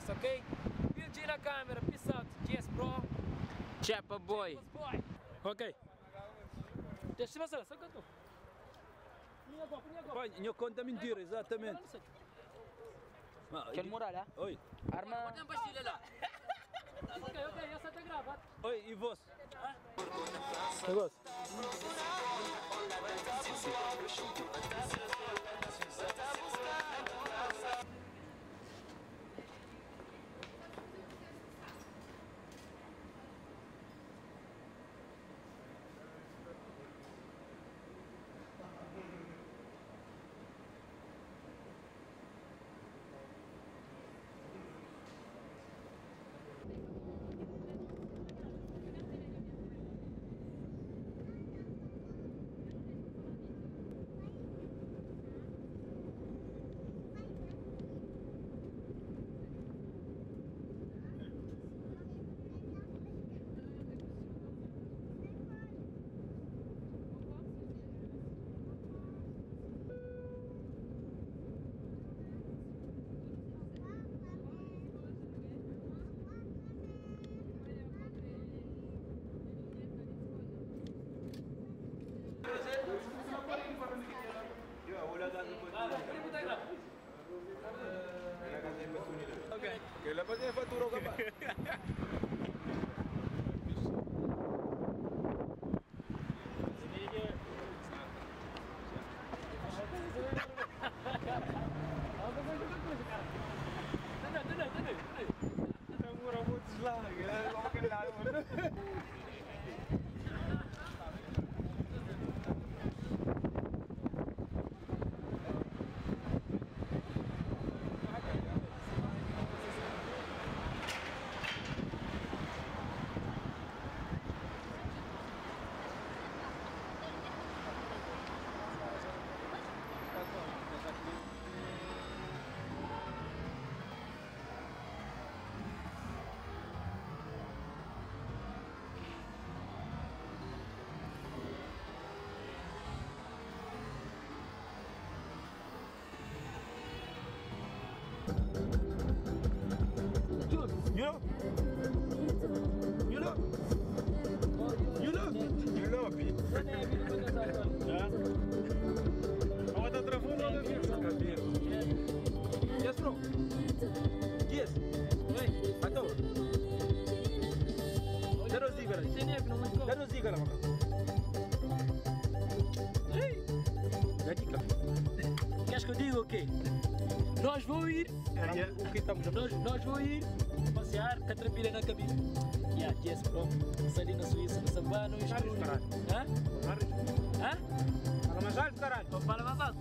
Yes, ok? PG na câmera, peace out, yes bro. Chapa boy. Ok. Deixa eu ver, só canto. Pai, minha conta é mentira, exatamente. Quer morar lá? Oi. Arma. Ok, essa tá gravada. Oi, e você? Negócio. Okay, lepas ni faktura gambar. Kamu rambut selah, gila, kau makan lalu. You know? You know? You know? You know, Pi? Yeah? How about the telephone on the video? Yes, bro. Yes. Wait, atau. Terus zigara. Terus zigara maka. Hey. Jadi kah? Queres que eu diga o quê? Nós vamos ir. Nós vamos ir passear, catrapilha na cabine. Yeah, yes, bro. Ali na Suíça, no Sabano, no estúdio. Hã? Hã? Fala mais alto, caralho. Fala mais alto.